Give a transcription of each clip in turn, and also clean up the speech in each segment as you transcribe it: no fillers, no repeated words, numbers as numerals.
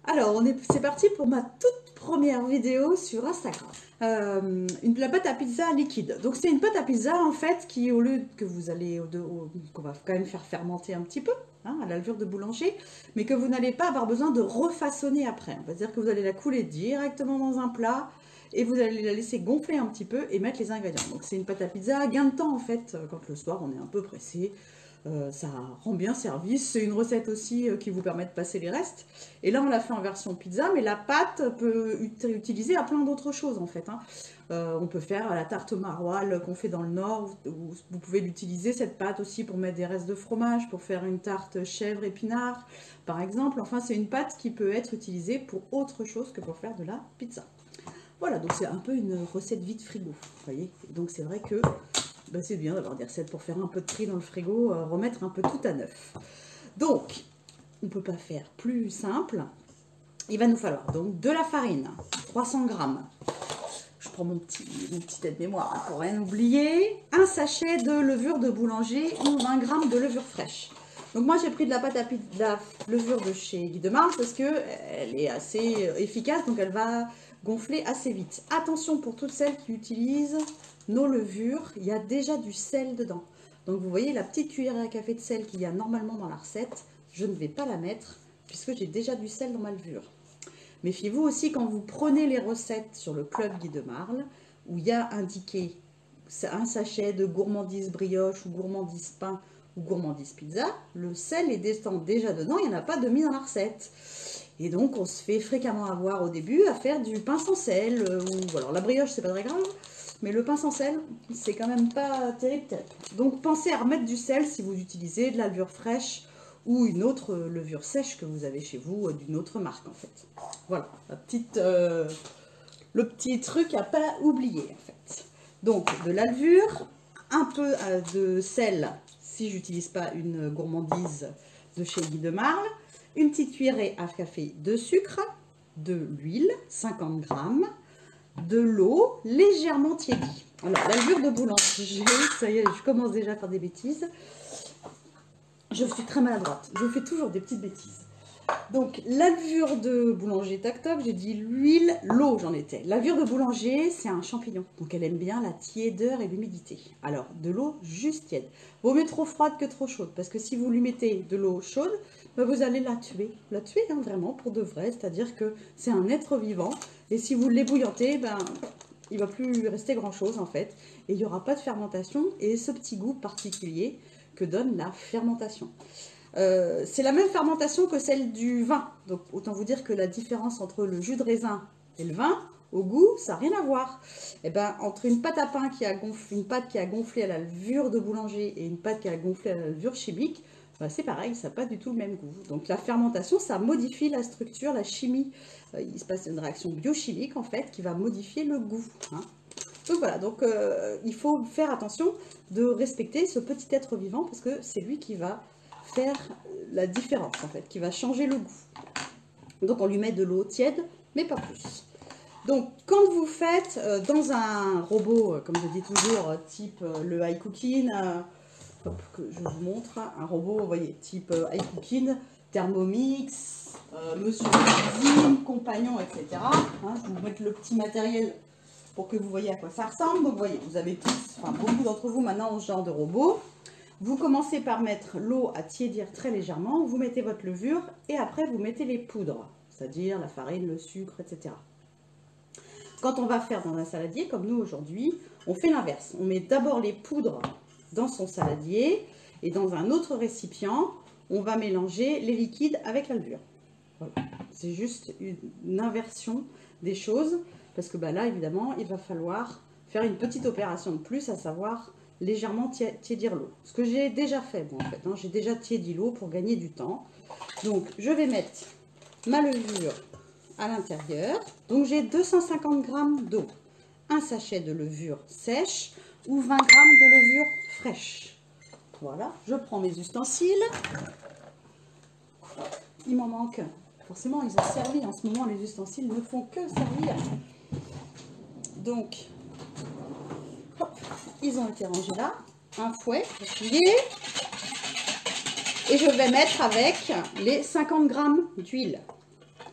Alors, c'est parti pour ma toute première vidéo sur Instagram. La pâte à pizza liquide. Donc, c'est une pâte à pizza, en fait, qui, au lieu que vous allez, qu'on va quand même faire fermenter un petit peu, hein, à la levure de boulanger, mais que vous n'allez pas avoir besoin de refaçonner après. On va dire que vous allez la couler directement dans un plat, et vous allez la laisser gonfler un petit peu et mettre les ingrédients. Donc, c'est une pâte à pizza, gain de temps, en fait, quand le soir, on est un peu pressé. Ça rend bien service. C'est une recette aussi qui vous permet de passer les restes. Et là, on l'a fait en version pizza, mais la pâte peut être utilisée à plein d'autres choses en fait. Hein. On peut faire la tarte maroilles qu'on fait dans le Nord. Vous pouvez l'utiliser, cette pâte aussi, pour mettre des restes de fromage, pour faire une tarte chèvre épinard, par exemple. Enfin, c'est une pâte qui peut être utilisée pour autre chose que pour faire de la pizza. Voilà, donc c'est un peu une recette vide frigo, vous voyez. Donc c'est vrai que c'est bien d'avoir des recettes pour faire un peu de tri dans le frigo, remettre un peu tout à neuf. Donc, on ne peut pas faire plus simple. Il va nous falloir donc de la farine, 300 grammes. Je prends mon petit aide-mémoire hein, pour rien oublier. Un sachet de levure de boulanger ou 20 grammes de levure fraîche. Donc moi j'ai pris de la pâte à pizza, de la levure de chez Guy de Marle parce qu'elle est assez efficace, donc elle va gonfler assez vite. Attention pour toutes celles qui utilisent nos levures, il y a déjà du sel dedans. Donc vous voyez la petite cuillère à café de sel qu'il y a normalement dans la recette, je ne vais pas la mettre puisque j'ai déjà du sel dans ma levure. Méfiez-vous aussi quand vous prenez les recettes sur le club Guy de Marle où il y a indiqué un sachet de gourmandise brioche ou gourmandise pain ou gourmandise pizza, le sel est déjà dedans, il n'y en a pas de mis dans la recette. Et donc on se fait fréquemment avoir au début à faire du pain sans sel, ou alors la brioche c'est pas très grave, mais le pain sans sel c'est quand même pas terrible. Donc pensez à remettre du sel si vous utilisez de la levure fraîche ou une autre levure sèche que vous avez chez vous, d'une autre marque en fait. Voilà, le petit truc à pas oublier en fait. Donc de la levure, un peu de sel si j'utilise pas une gourmandise de chez Guy de Marle, une petite cuillerée à café de sucre, de l'huile, 50 grammes, de l'eau légèrement tiédie. Alors la levure de boulanger, ça y est, je commence déjà à faire des bêtises. Je suis très maladroite, je fais toujours des petites bêtises. Donc, la levure de boulanger, tac-toc, j'ai dit l'huile, l'eau, j'en étais. La levure de boulanger, c'est un champignon. Donc, elle aime bien la tiédeur et l'humidité. Alors, de l'eau juste tiède. Vaut mieux trop froide que trop chaude. Parce que si vous lui mettez de l'eau chaude, vous allez la tuer. La tuer, hein, vraiment, pour de vrai. C'est-à-dire que c'est un être vivant. Et si vous l'ébouillantez, il ne va plus rester grand-chose, en fait. Et il n'y aura pas de fermentation. Et ce petit goût particulier que donne la fermentation. C'est la même fermentation que celle du vin. Donc, autant vous dire que la différence entre le jus de raisin et le vin, au goût, ça n'a rien à voir. Et ben, entre une pâte à pain une pâte qui a gonflé à la levure de boulanger et une pâte qui a gonflé à la levure chimique, c'est pareil, ça n'a pas du tout le même goût. Donc, la fermentation, ça modifie la structure, la chimie. Il se passe une réaction biochimique, en fait, qui va modifier le goût. Hein. Donc voilà, il faut faire attention de respecter ce petit être vivant parce que c'est lui qui va faire la différence en fait, qui va changer le goût. Donc on lui met de l'eau tiède, mais pas plus. Donc quand vous faites dans un robot, comme je dis toujours, type le iCooking, que je vous montre, un robot, vous voyez, type iCooking, Thermomix, Monsieur Cuisine, Compagnon, etc. Hein, je vais vous mettre le petit matériel pour que vous voyez à quoi ça ressemble. Donc vous voyez, vous avez tous, beaucoup d'entre vous maintenant ont ce genre de robot. Vous commencez par mettre l'eau à tiédir très légèrement, vous mettez votre levure et après vous mettez les poudres, c'est-à-dire la farine, le sucre, etc. Quand on va faire dans un saladier, comme nous aujourd'hui, on fait l'inverse. On met d'abord les poudres dans son saladier et dans un autre récipient, on va mélanger les liquides avec la levure. Voilà. C'est juste une inversion des choses parce que là, évidemment, il va falloir faire une petite opération de plus, à savoir légèrement tiédir l'eau. Ce que j'ai déjà fait, moi, en fait. Hein, j'ai déjà tiédi l'eau pour gagner du temps. Donc, je vais mettre ma levure à l'intérieur. Donc, j'ai 250 grammes d'eau, un sachet de levure sèche ou 20 grammes de levure fraîche. Voilà, je prends mes ustensiles. Il m'en manque. Forcément, ils ont servi. En ce moment, les ustensiles ne font que servir. Donc, hop, ils ont été rangés là. Un fouet, essuyé. Et je vais mettre avec les 50 grammes d'huile.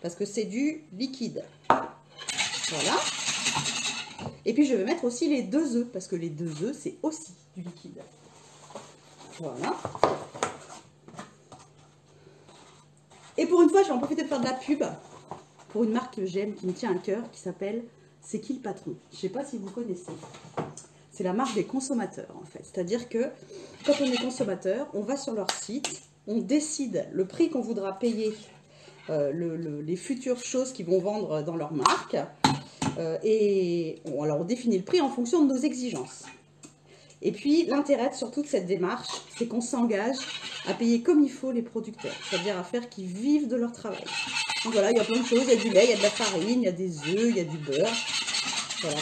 Parce que c'est du liquide. Voilà. Et puis je vais mettre aussi les 2 œufs. Parce que les 2 œufs, c'est aussi du liquide. Voilà. Et pour une fois, je vais en profiter de faire de la pub. Pour une marque que j'aime, qui me tient à cœur, qui s'appelle C'est qui le patron? Je ne sais pas si vous connaissez. C'est la marque des consommateurs, en fait. C'est-à-dire que quand on est consommateur, on va sur leur site, on décide le prix qu'on voudra payer, les futures choses qu'ils vont vendre dans leur marque. Alors on définit le prix en fonction de nos exigences. Et puis l'intérêt surtout de cette démarche, c'est qu'on s'engage à payer comme il faut les producteurs. C'est-à-dire à faire qu'ils vivent de leur travail. Donc voilà, il y a plein de choses, il y a du lait, il y a de la farine, il y a des œufs, il y a du beurre. Voilà.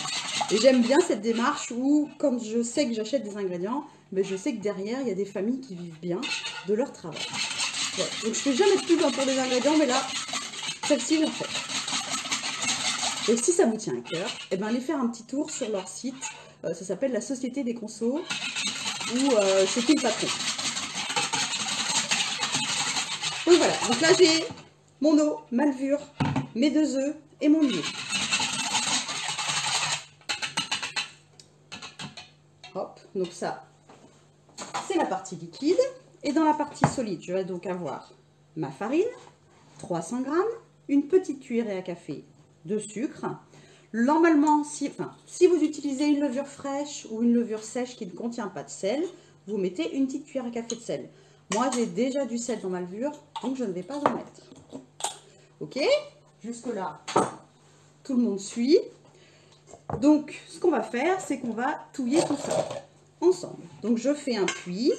Et j'aime bien cette démarche où, quand je sais que j'achète des ingrédients, mais je sais que derrière, il y a des familles qui vivent bien de leur travail. Voilà. Donc je ne fais jamais de pub pour les ingrédients, mais là, celle-ci, je le fais. Et si ça vous tient à cœur, eh ben, allez faire un petit tour sur leur site. Ça s'appelle la Société des Consos, ou C'est qui le patron. Donc voilà, donc là j'ai mon eau, ma levure, mes 2 œufs et mon huile. Hop, donc ça, c'est la partie liquide. Et dans la partie solide, je vais donc avoir ma farine, 300 grammes, une petite cuillerée à café de sucre. Normalement, si vous utilisez une levure fraîche ou une levure sèche qui ne contient pas de sel, vous mettez une petite cuillère à café de sel. Moi, j'ai déjà du sel dans ma levure, donc je ne vais pas en mettre. Ok? Jusque-là, tout le monde suit. Donc, ce qu'on va faire, c'est qu'on va touiller tout ça ensemble. Donc, je fais un puits.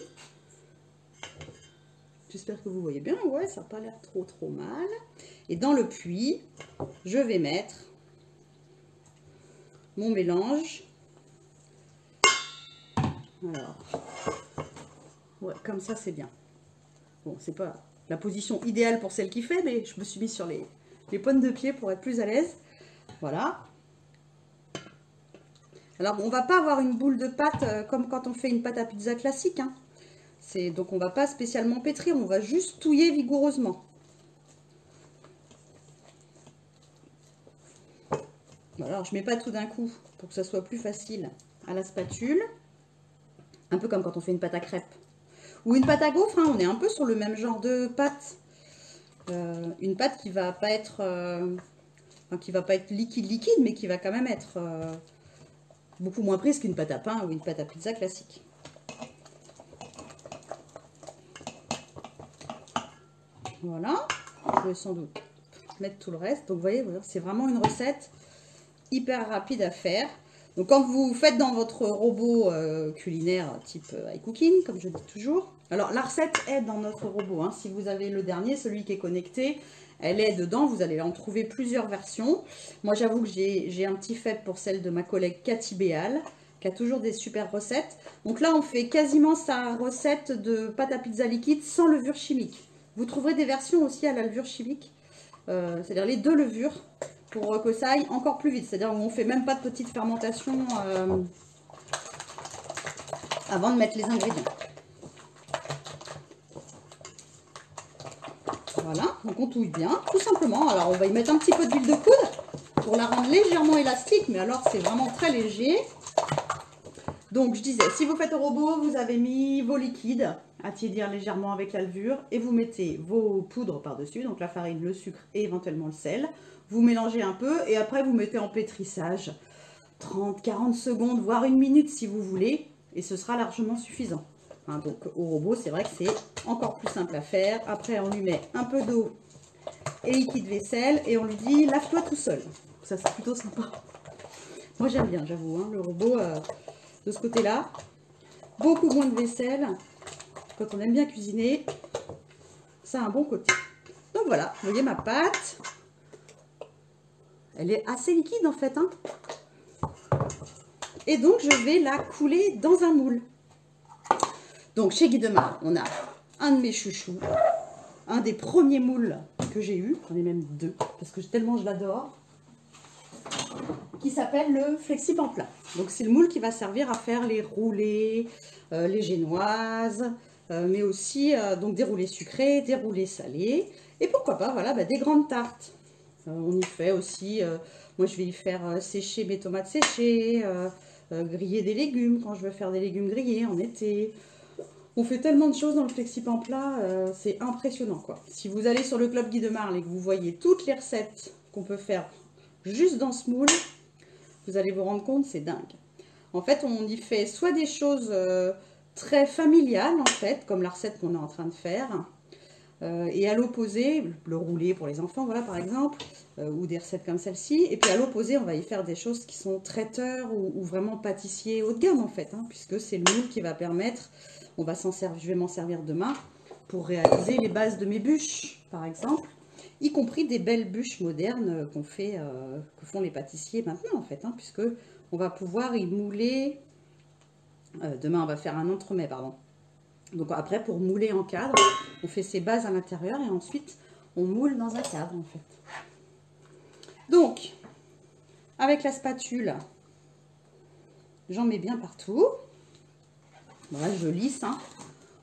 J'espère que vous voyez bien. Ouais, ça n'a pas l'air trop mal. Et dans le puits, je vais mettre mon mélange. Alors, ouais, comme ça, c'est bien. Bon, c'est pas la position idéale pour celle qui fait, mais je me suis mis sur les pointes de pied pour être plus à l'aise. Voilà. Alors, on ne va pas avoir une boule de pâte comme quand on fait une pâte à pizza classique. Hein. Donc, on ne va pas spécialement pétrir, on va juste touiller vigoureusement. Alors, je ne mets pas tout d'un coup pour que ça soit plus facile à la spatule. Un peu comme quand on fait une pâte à crêpes. Ou une pâte à gaufres, hein, on est un peu sur le même genre de pâte. Une pâte qui va pas être, liquide, mais qui va quand même être beaucoup moins prise qu'une pâte à pain ou une pâte à pizza classique. Voilà, je vais sans doute mettre tout le reste. Donc vous voyez, c'est vraiment une recette hyper rapide à faire. Donc quand vous faites dans votre robot culinaire type iCooking, comme je dis toujours, alors la recette est dans notre robot. Hein. Si vous avez le dernier, celui qui est connecté, elle est dedans. Vous allez en trouver plusieurs versions. Moi j'avoue que j'ai un petit faible pour celle de ma collègue Cathy Béal, qui a toujours des super recettes. Donc là on fait quasiment sa recette de pâte à pizza liquide sans levure chimique. Vous trouverez des versions aussi à la levure chimique, c'est-à-dire les 2 levures, pour que ça aille encore plus vite. C'est-à-dire où on ne fait même pas de petite fermentation avant de mettre les ingrédients. Voilà, donc on touille bien, tout simplement. Alors on va y mettre un petit peu d'huile de coude pour la rendre légèrement élastique, mais alors c'est vraiment très léger. Donc je disais, si vous faites au robot, vous avez mis vos liquides à tiédir légèrement avec la levure et vous mettez vos poudres par-dessus, donc la farine, le sucre et éventuellement le sel. Vous mélangez un peu et après vous mettez en pétrissage 30-40 secondes, voire 1 minute si vous voulez, et ce sera largement suffisant. Hein, donc au robot, c'est vrai que c'est encore plus simple à faire. Après, on lui met un peu d'eau et liquide vaisselle et on lui dit lave-toi tout seul. Ça, c'est plutôt sympa. Moi, j'aime bien, j'avoue, hein, le robot de ce côté-là. Beaucoup moins de vaisselle. Quand on aime bien cuisiner, ça a un bon côté. Donc voilà, vous voyez ma pâte. Elle est assez liquide en fait. Hein. Et donc, je vais la couler dans un moule. Donc, chez Guy Demar, on a un de mes chouchous, un des premiers moules que j'ai eu, j'en ai même 2, parce que tellement je l'adore, qui s'appelle le Flexi Pamplin. Donc, c'est le moule qui va servir à faire les roulés, les génoises, mais aussi donc des roulés sucrés, des roulés salés, et pourquoi pas, voilà, des grandes tartes. On y fait aussi, moi je vais y faire sécher mes tomates séchées, griller des légumes quand je veux faire des légumes grillés en été. On fait tellement de choses dans le Flexipan plat, c'est impressionnant quoi. Si vous allez sur le Club Guy de Marle et que vous voyez toutes les recettes qu'on peut faire juste dans ce moule, vous allez vous rendre compte, c'est dingue. En fait, on y fait soit des choses très familiales en fait, comme la recette qu'on est en train de faire, et à l'opposé, le roulé pour les enfants, voilà par exemple, ou des recettes comme celle-ci. Et puis à l'opposé, on va y faire des choses qui sont traiteurs ou vraiment pâtissiers haut de gamme en fait, hein, puisque c'est le moule qui va permettre, je vais m'en servir demain pour réaliser les bases de mes bûches, par exemple, y compris des belles bûches modernes que font les pâtissiers maintenant en fait, hein, puisque on va pouvoir y mouler. Demain, on va faire un entremets, pardon. Donc après, pour mouler en cadre, on fait ses bases à l'intérieur et ensuite, on moule dans un cadre, en fait. Donc, avec la spatule, j'en mets bien partout. Voilà, je lisse, hein,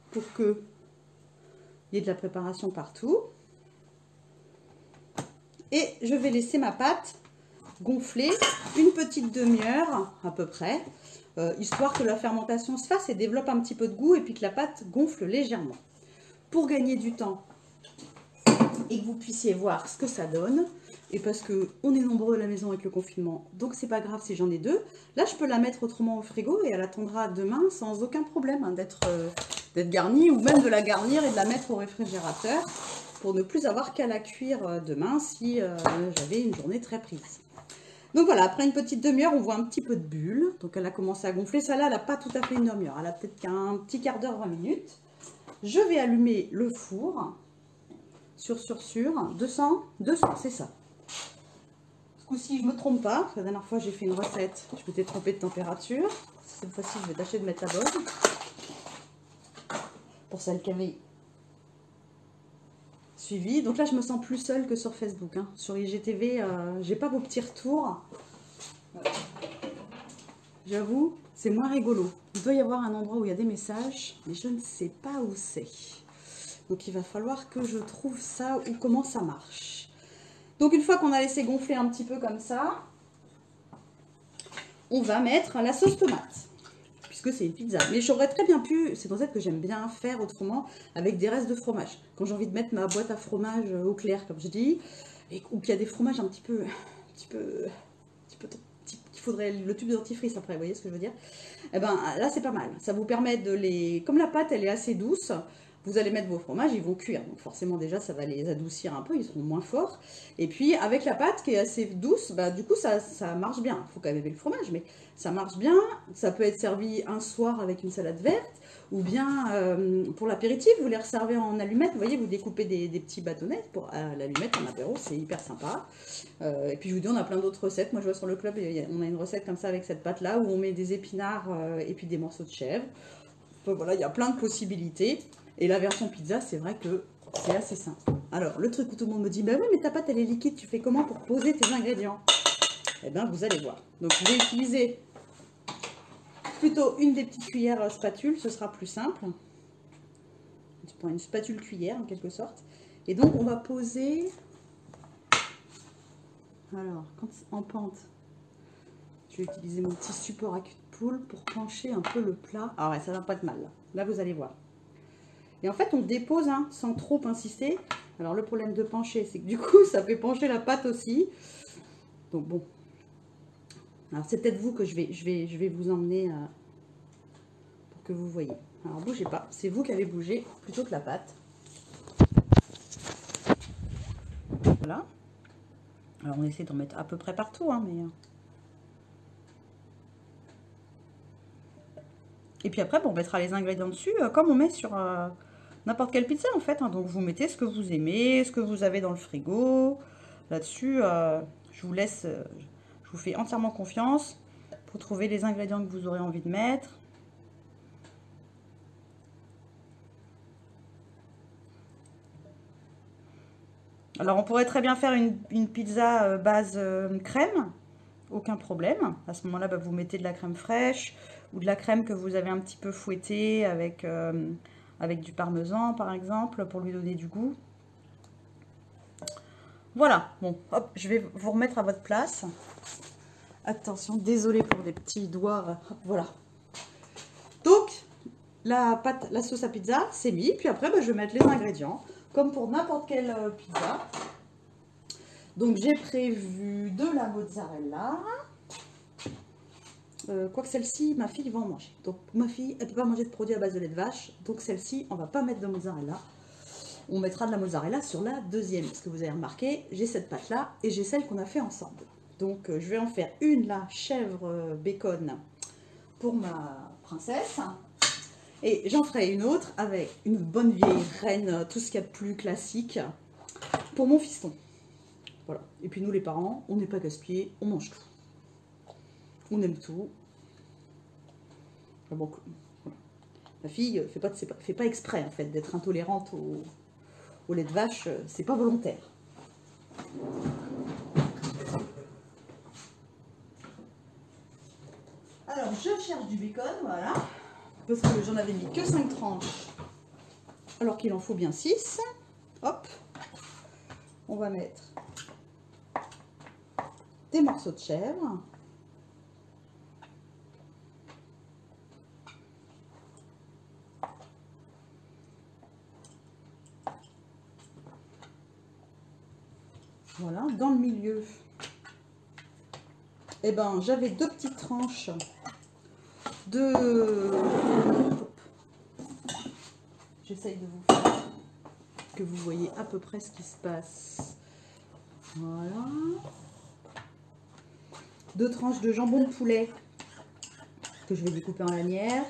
pour qu'il y ait de la préparation partout. Et je vais laisser ma pâte gonfler une petite demi-heure, à peu près, histoire que la fermentation se fasse et développe un petit peu de goût et puis que la pâte gonfle légèrement. Pour gagner du temps et que vous puissiez voir ce que ça donne, et parce qu'on est nombreux à la maison avec le confinement, donc c'est pas grave si j'en ai deux, là je peux la mettre autrement au frigo et elle attendra demain sans aucun problème hein, d'être garnie, ou même de la garnir et de la mettre au réfrigérateur pour ne plus avoir qu'à la cuire demain si j'avais une journée très prise. Donc voilà, après une petite demi-heure, on voit un petit peu de bulle. Donc elle a commencé à gonfler. Celle-là, elle n'a pas tout à fait une demi-heure. Elle a peut-être qu'un petit quart d'heure, 20 minutes. Je vais allumer le four sur 200, c'est ça. Ce coup-ci, je ne me trompe pas. Parce que la dernière fois, j'ai fait une recette. Je m'étais trompée de température. Cette fois-ci, je vais tâcher de mettre la bonne. Pour celle qui avait suivi. Donc là, je me sens plus seule que sur Facebook. Hein. Sur IGTV, j'ai pas vos petits retours. J'avoue, c'est moins rigolo. Il doit y avoir un endroit où il y a des messages, mais je ne sais pas où c'est. Donc il va falloir que je trouve ça ou comment ça marche. Donc une fois qu'on a laissé gonfler un petit peu comme ça, on va mettre la sauce tomate. Puisque c'est une pizza. Mais j'aurais très bien pu, c'est une recette que j'aime bien faire autrement, avec des restes de fromage. Quand j'ai envie de mettre ma boîte à fromage au clair, comme je dis, ou qu'il y a des fromages un petit peu qu'il faudrait le tube de dentifrice après, vous voyez ce que je veux dire? Eh ben là c'est pas mal. Ça vous permet de les, comme la pâte elle est assez douce, vous allez mettre vos fromages, ils vont cuire. Donc forcément déjà ça va les adoucir un peu, ils seront moins forts. Et puis avec la pâte qui est assez douce, bah, du coup ça marche bien. Il faut quand même aimer le fromage, mais ça marche bien. Ça peut être servi un soir avec une salade verte, ou bien pour l'apéritif, vous les resservez en allumettes. Vous voyez, vous découpez des petits bâtonnets pour l'allumette en apéro, c'est hyper sympa. Et puis je vous dis, on a plein d'autres recettes. Moi je vois sur le club, on a une recette comme ça avec cette pâte là, où on met des épinards et puis des morceaux de chèvre. Enfin, voilà, il y a plein de possibilités. Et la version pizza, c'est vrai que c'est assez simple. Alors, le truc où tout le monde me dit, bah oui, mais ta pâte, elle est liquide, tu fais comment pour poser tes ingrédients? Eh bien, vous allez voir. Donc, je vais utiliser plutôt une des petites cuillères spatule, ce sera plus simple. Je prends une spatule cuillère, en quelque sorte. Et donc, on va poser... Alors, quand en pente, je vais utiliser mon petit support à cul de poule pour pencher un peu le plat. Ah ouais, ça va pas être mal, là. Là, vous allez voir. Et en fait, on dépose hein, sans trop insister. Alors, le problème de pencher, c'est que du coup, ça fait pencher la pâte aussi. Donc, bon. Alors, c'est peut-être vous que je vais vous emmener pour que vous voyez. Alors, bougez pas. C'est vous qui allez bouger plutôt que la pâte. Voilà. Alors, on essaie d'en mettre à peu près partout, hein, mais... Et puis après, bon, on mettra les ingrédients dessus, comme on met sur... n'importe quelle pizza en fait, hein. Donc vous mettez ce que vous aimez, ce que vous avez dans le frigo. Là-dessus, je vous laisse, je vous fais entièrement confiance pour trouver les ingrédients que vous aurez envie de mettre. Alors on pourrait très bien faire une pizza base crème, aucun problème. À ce moment-là, bah, vous mettez de la crème fraîche ou de la crème que vous avez un petit peu fouettée avec avec du parmesan par exemple, pour lui donner du goût. Voilà, bon, hop, je vais vous remettre à votre place. Attention, désolé pour les petits doigts, hop, voilà. Donc, la sauce à pizza, c'est mis, puis après, bah, je vais mettre les ingrédients, comme pour n'importe quelle pizza. Donc, j'ai prévu de la mozzarella. Quoique celle-ci, ma fille va en manger. Donc, ma fille, elle ne peut pas manger de produits à base de lait de vache, donc celle-ci, on ne va pas mettre de mozzarella. On mettra de la mozzarella sur la deuxième, parce que vous avez remarqué, j'ai cette pâte-là et j'ai celle qu'on a fait ensemble. Donc, je vais en faire une, là, chèvre bacon pour ma princesse. Et j'en ferai une autre avec une bonne vieille reine, tout ce qu'il y a de plus classique, pour mon fiston. Voilà. Et puis nous, les parents, on n'est pas gaspillés, on mange tout. On aime tout. Bon, voilà. Ma fille fait pas exprès, en fait, d'être intolérante au lait de vache, c'est pas volontaire. Alors, je cherche du bacon, voilà. Parce que j'en avais mis que 5 tranches, alors qu'il en faut bien 6. Hop. On va mettre des morceaux de chèvre. Voilà, dans le milieu, eh ben, j'avais 2 petites tranches de... J'essaye de vous faire que vous voyez à peu près ce qui se passe. Voilà. 2 tranches de jambon de poulet que je vais découper en lanières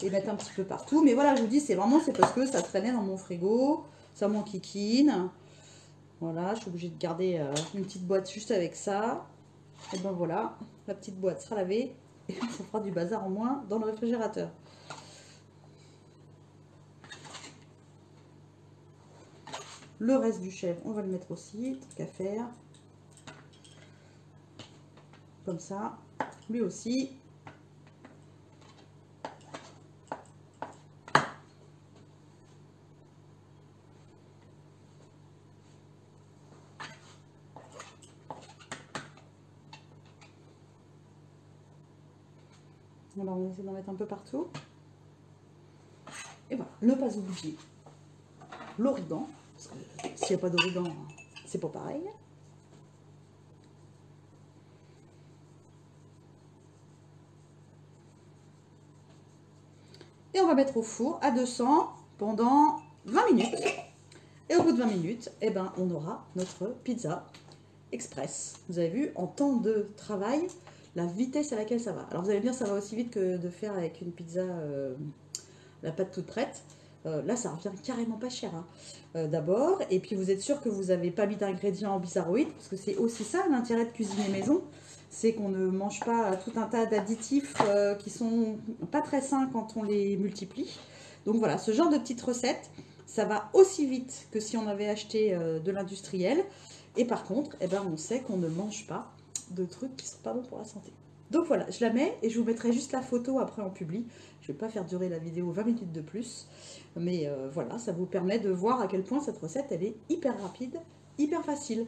et mettre un petit peu partout. Mais voilà, je vous dis, c'est parce que ça traînait dans mon frigo, ça m'enquiquine. Voilà, je suis obligée de garder une petite boîte juste avec ça. Et ben voilà, la petite boîte sera lavée et ça fera du bazar en moins dans le réfrigérateur. Le reste du chèvre, on va le mettre aussi, tant qu'à faire. Comme ça, lui aussi. Alors, on va essayer d'en mettre un peu partout. Et voilà, ne pas oublier l'origan. Parce que s'il n'y a pas d'origan, c'est pas pareil. Et on va mettre au four à 200 pendant 20 minutes. Et au bout de 20 minutes, eh ben, on aura notre pizza express. Vous avez vu, en temps de travail, la vitesse à laquelle ça va. Alors vous allez me dire, ça va aussi vite que de faire avec une pizza, la pâte toute prête. Là, ça revient carrément pas cher, hein. D'abord, et puis vous êtes sûr que vous n'avez pas mis d'ingrédients bizarroïdes, parce que c'est aussi ça l'intérêt de cuisiner maison, c'est qu'on ne mange pas tout un tas d'additifs qui sont pas très sains quand on les multiplie. Donc voilà, ce genre de petite recette, ça va aussi vite que si on avait acheté de l'industriel. Et par contre, eh ben, on sait qu'on ne mange pas de trucs qui ne sont pas bons pour la santé. Donc voilà, je la mets et je vous mettrai juste la photo après en publi. Je ne vais pas faire durer la vidéo 20 minutes de plus. Mais voilà, ça vous permet de voir à quel point cette recette, elle est hyper rapide, hyper facile.